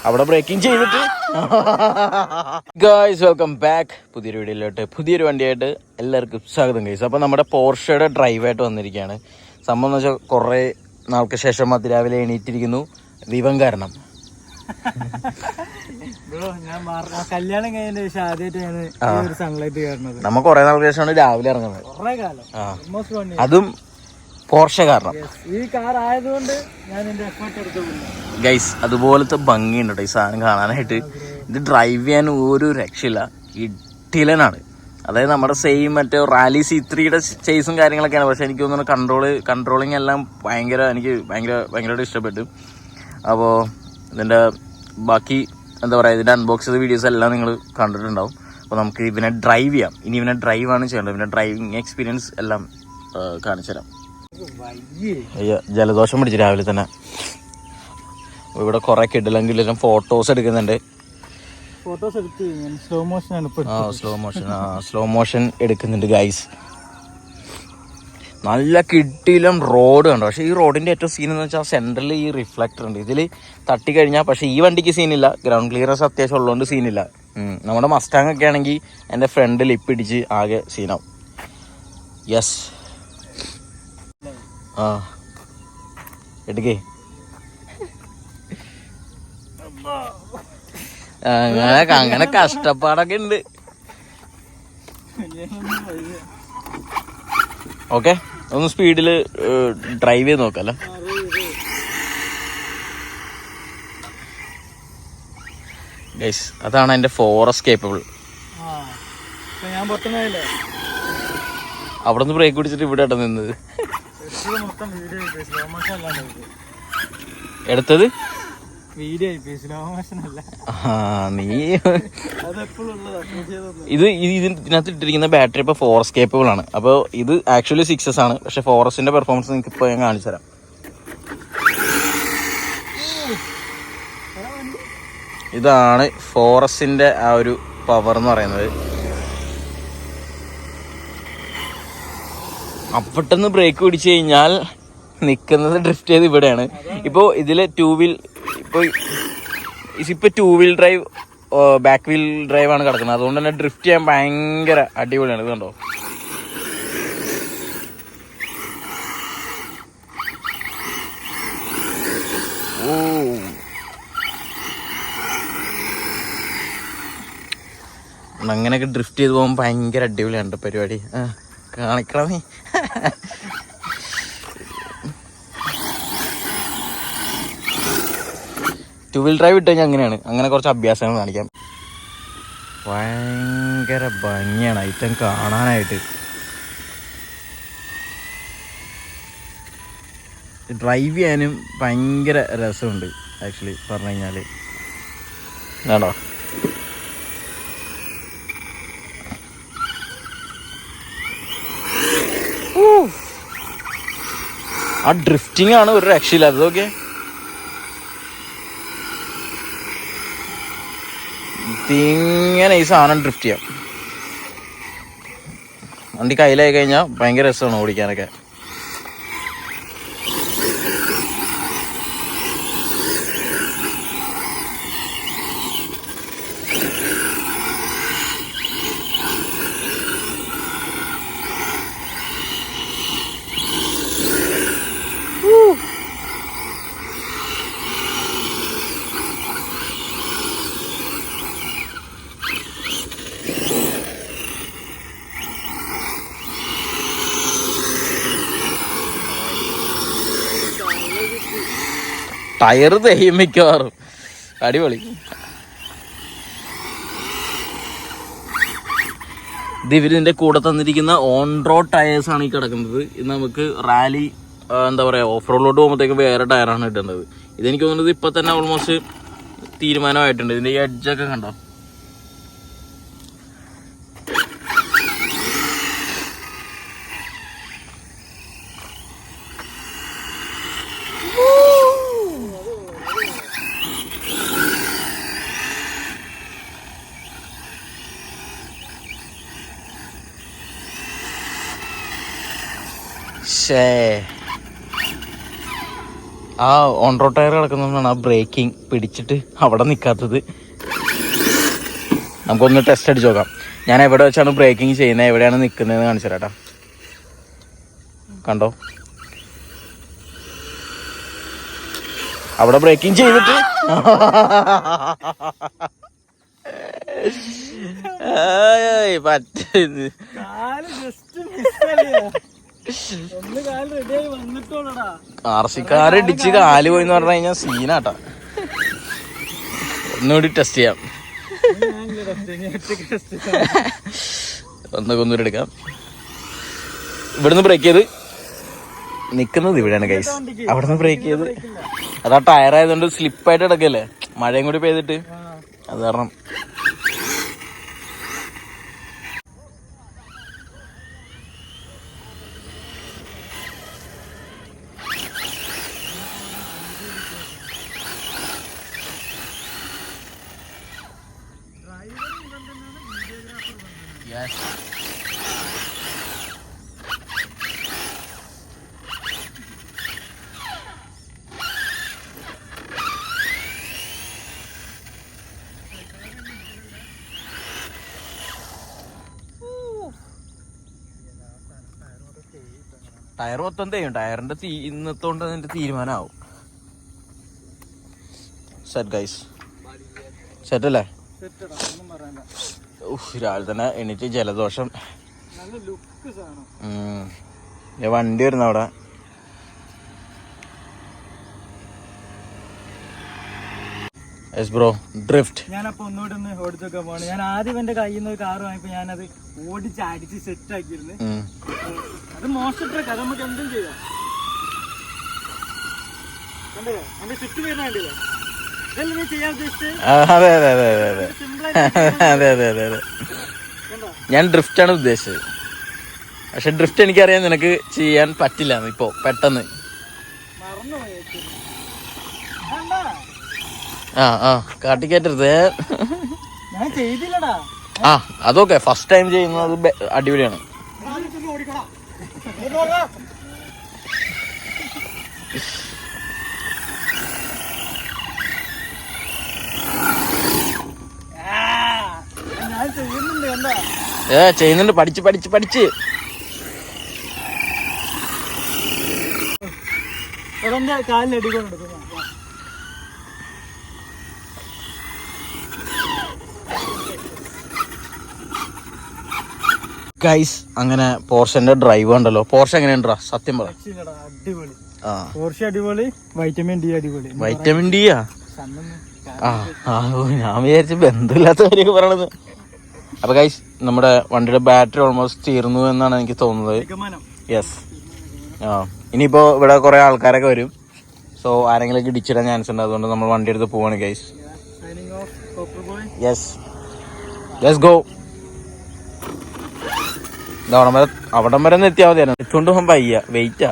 അവിടെ ബ്രേക്കിംഗ് ചെയ്തിട്ട് guys welcome back പുതിയൊരു വീഡിയോയിലോട്ട് പുതിയൊരു വണ്ടിയായിട്ട് എല്ലാവർക്കും സ്വാഗതം ഗൈസ്. അപ്പോൾ നമ്മുടെ പോർഷയുടെ ഡ്രൈവായിട്ട് വന്നിരിക്കുകയാണ്. സംഭവം എന്ന് വെച്ചാൽ കുറേ നാൾക്ക് ശേഷം അതിരാവിലെ എണീറ്റിരിക്കുന്നു. ദീപം കാരണം നമ്മ കുറെ നാൾക്ക് ശേഷമാണ് രാവിലെ ഇറങ്ങുന്നത്, അതും പോർഷ കാരണം. ഗൈസ് അതുപോലത്തെ ഭംഗിയുണ്ട് ഈ സാധനം കാണാനായിട്ട്. ഇത് ഡ്രൈവ് ചെയ്യാൻ ഒരു രക്ഷയില്ല, ഇട്ടിലനാണ്. അതായത് നമ്മുടെ സെയിം മറ്റേ റാലി C3യുടെ ചേസും കാര്യങ്ങളൊക്കെയാണ്. പക്ഷെ എനിക്ക് തോന്നുന്നു കൺട്രോളിങ് എല്ലാം എനിക്ക് ഭയങ്കരമായിട്ട് ഇഷ്ടപ്പെട്ടു. അപ്പോൾ ഇതിൻ്റെ ബാക്കി എന്താ പറയുക, ഇതിൻ്റെ അൺബോക്സ് ചെയ്ത വീഡിയോസ് എല്ലാം നിങ്ങൾ കണ്ടിട്ടുണ്ടാവും. അപ്പോൾ നമുക്ക് ഇവനെ ഡ്രൈവ് ചെയ്യാം. ഇനി ഇവനെ ഡ്രൈവാണ് ചെയ്യേണ്ടത്. ഇവൻ്റെ ഡ്രൈവിങ് എക്സ്പീരിയൻസ് എല്ലാം കാണിച്ചു തരാം. അയ്യോ ജലദോഷം പിടിച്ചു രാവിലെ തന്നെ. ഇവിടെ കുറെ കിടിലെങ്കിലും ഫോട്ടോസ് എടുക്കുന്നുണ്ട്. സ്ലോ മോഷൻ എടുക്കുന്നുണ്ട് ഗൈസ്. നല്ല കിടിലം റോഡ് കണ്ടോ. പക്ഷേ ഈ റോഡിന്റെ ഏറ്റവും സീൻ എന്ന് വെച്ചാൽ സെൻട്രലിൽ ഈ റിഫ്ലക്ടർ ഉണ്ട്. ഇതിൽ തട്ടിക്കഴിഞ്ഞാൽ, പക്ഷേ ഈ വണ്ടിക്ക് സീനില്ല, ഗ്രൗണ്ട് ക്ലിയറൻസ് അത്യാവശ്യം ഉള്ളതുകൊണ്ട് സീനില്ല. നമ്മുടെ മസ്റ്റാങ് ഒക്കെ ആണെങ്കിൽ എൻ്റെ ഫ്രണ്ട് ലിപ്പ് ഇടിച്ച് ആകെ സീനാവും. യെസ് എടുക്കേ. അങ്ങനെ കഷ്ടപ്പാടൊക്കെ ഉണ്ട്. ഓക്കെ, ഒന്ന് സ്പീഡിൽ ഡ്രൈവ് ചെയ്ത് നോക്കല്ലേ. ഗൈസ് അതാണ് എൻ്റെ ഫോറസ്റ്റ് കേപ്പബിൾ. അവിടെ നിന്ന് ബ്രേക്ക് പിടിച്ചിട്ട് ഇവിടെ ഇട നിന്നത് എടുത്തത് ഇതിനകത്ത് ഇട്ടിരിക്കുന്ന ബാറ്ററി ഇപ്പോൾ ഫോറസ്റ്റ് കേപ്പബിൾ ആണ്. അപ്പോൾ ഇത് ആക്ച്വലി 6S ആണ്. പക്ഷെ ഫോറസ്റ്റിന്റെ പെർഫോമൻസ് നിങ്ങൾക്ക് ഇപ്പോൾ ഞാൻ കാണിച്ചു തരാം. ഇതാണ് ഫോറസ്റ്റിന്റെ ആ ഒരു പവർ എന്ന് പറയുന്നത്. അപ്പട്ടെന്ന് ബ്രേക്ക് പിടിച്ചു കഴിഞ്ഞാൽ നിൽക്കുന്നത് ഡ്രിഫ്റ്റ് ചെയ്ത് ഇവിടെയാണ്. ഇപ്പോൾ ഇതിൽ two wheel drive back wheel drive ആണ് കിടക്കുന്നത്. അതുകൊണ്ട് തന്നെ ഡ്രിഫ്റ്റ് ചെയ്യാൻ ഭയങ്കര അടിപൊളിയാണ്. ഇത് കണ്ടോ, ഓ അങ്ങനെയൊക്കെ ഡ്രിഫ്റ്റ് ചെയ്ത് പോകുമ്പോൾ ഭയങ്കര അടിപൊളിയാണ് പരിപാടി. കാണിക്കണമേ. ടൂ വീൽ ഡ്രൈവ് ഇട്ട് കഴിഞ്ഞാൽ അങ്ങനെയാണ്. അങ്ങനെ കുറച്ച് അഭ്യാസങ്ങൾ കാണിക്കാം. ഭയങ്കര ഭംഗിയാണ് ഐറ്റം കാണാനായിട്ട്. ഡ്രൈവ് ചെയ്യാനും ഭയങ്കര രസമുണ്ട് ആക്ച്വലി പറഞ്ഞു കഴിഞ്ഞാൽ. ആണോ, ആ ഡ്രിഫ്റ്റിംഗ് ആണ് ഒരു രക്ഷയില്ല. അതൊക്കെ ഇങ്ങനെ ഈ സാധനം ഡ്രിഫ്റ്റ് ചെയ്യാം. വണ്ടി കയ്യിലായി കഴിഞ്ഞാൽ ഭയങ്കര രസമാണ് ഓടിക്കാനൊക്കെ. ടയർ തെയ്യം മിക്കവാറും. അടിപൊളി. ഇത് ഇവരിതിൻ്റെ കൂടെ തന്നിരിക്കുന്ന ഓൺ റോഡ് ടയേഴ്സാണ് ഈ കിടക്കുന്നത്. ഇത് നമുക്ക് റാലി എന്താ പറയുക ഓഫ് റോഡിലോട്ട് പോകുമ്പോഴത്തേക്ക് വേറെ ടയറാണ് ഇടേണ്ടത്. ഇതെനിക്ക് തോന്നുന്നത് ഇപ്പം തന്നെ ഓൾമോസ്റ്റ് തീരുമാനമായിട്ടുണ്ട്. ഇതിൻ്റെ ഈ എഡ്ജൊക്കെ കണ്ടോ. ആ ഓൺ റോഡ് ടയർ കിടക്കുന്നതുകൊണ്ടാണ് ആ ബ്രേക്കിംഗ് പിടിച്ചിട്ട് അവിടെ നിൽക്കാത്തത്. നമുക്കൊന്ന് ടെസ്റ്റ് അടിച്ച് നോക്കാം. ഞാൻ എവിടെ വെച്ചാണ് ബ്രേക്കിംഗ് ചെയ്യുന്നത്, എവിടെയാണ് നിൽക്കുന്നതെന്ന് കാണിച്ചു തരാം. കണ്ടോ, അവിടെ ബ്രേക്കിംഗ് ചെയ്തിട്ട് പറ്റുന്നത് ആർസിക്കാർ ഇടിച്ച് കാല് പോയിന്ന് പറഞ്ഞു കഴിഞ്ഞാൽ സീനാട്ടാ. ഒന്നുകൂടി ടെസ്റ്റ് ചെയ്യാം, ഒന്നൊക്കെ എടുക്കാം. ഇവിടുന്ന് ബ്രേക്ക് ചെയ്ത് നിക്കുന്നത് ഇവിടെയാണ് ഗൈസ്. അവിടുന്ന് ബ്രേക്ക് ചെയ്ത് അതാ ടയർ ആയതുകൊണ്ട് സ്ലിപ്പായിട്ട് കിടക്കല്ലേ, മഴയും കൂടി പെയ്തിട്ട് അത് കാരണം. ടയർ മൊത്തം തേയും, ടയറിന്റെ ഇന്നത്തോണ്ട് അതിന്റെ തീരുമാനമാവും. സെറ്റ് ഗൈസ്, സെറ്റ് അല്ലേ? രാവിലെ തന്നെ എണീറ്റ് ജലദോഷം. വണ്ടി വരുന്ന അവിടെ. Yes bro, drift. ഞാനപ്പോ ഒന്നുകൂടി ഒന്ന് ഓടിച്ചൊക്കെ പോണ്. ഞാൻ ആദ്യം എന്റെ കയ്യിൽ നിന്ന് ഒരു കാറ് വാങ്ങിയപ്പോ ഞാനത് ഓടിച്ച് അടിച്ച് സെറ്റ് ആക്കിയിരുന്നു. അത് മോശം ട്രക്ക്, അത് നമുക്ക് എന്തും ചെയ്യാം. കണ്ടില്ലേ എന്റെ ചുറ്റും വരുന്ന കണ്ടില്ലേ? ഇതല്ലേ നീ ചെയ്യാൻ ഉദ്ദേശിച്ചത്? അതെ അതെ അതെ അതെ അതെ അതെ അതെ അതെ അതെ. ഞാൻ ഡ്രിഫ്റ്റ് ആണ് ഉദ്ദേശിച്ചത്. പക്ഷെ ഡ്രിഫ്റ്റ് എനിക്കറിയാം നിനക്ക് ചെയ്യാൻ പറ്റില്ല ഇപ്പോ പെട്ടെന്ന്. ആ കാട്ടിക്കയറ്റരുത്. ആ അതൊക്കെ ഫസ്റ്റ് ടൈം ചെയ്യുന്നത് അടിപൊളിയാണ്. ചെയ്യുന്നുണ്ട്, പഠിച്ച് പഠിച്ച് പഠിച്ച്. ഗൈസ് അങ്ങനെ പോർഷന്റെ ഡ്രൈവ് ഉണ്ടല്ലോ. പോർഷ എങ്ങനെയുണ്ടാ സത്യം പറ? അടിപൊളി. പോർഷ അടിപൊളി, വൈറ്റമിൻ ഡി അടിപൊളി. വൈറ്റമിൻ ഡിയാ? ഞാൻ വിചാരിച്ച ബന്ധമില്ലാത്ത കാര്യമൊക്കെ പറയണത്. അപ്പൊ ഗൈസ് നമ്മുടെ വണ്ടിയുടെ ബാറ്ററി ഓൾമോസ്റ്റ് തീർന്നു എന്നാണ് എനിക്ക് തോന്നുന്നത്. യെസ്. ഇനിയിപ്പോ ഇവിടെ കുറെ ആൾക്കാരൊക്കെ വരും. സോ ആരെങ്കിലും ഇടിച്ചിടാൻ ചാൻസ് ഉണ്ട്. അതുകൊണ്ട് നമ്മൾ വണ്ടി എടുത്ത് പോവാണ് ഗൈസ്. Yes, let's go. അവിടം വരെ ഒന്ന് എത്തിയാൽ മതിയായിരുന്നു. എത്തുകൊണ്ട് പോകാൻ വയ്യ, വെയിറ്റാ.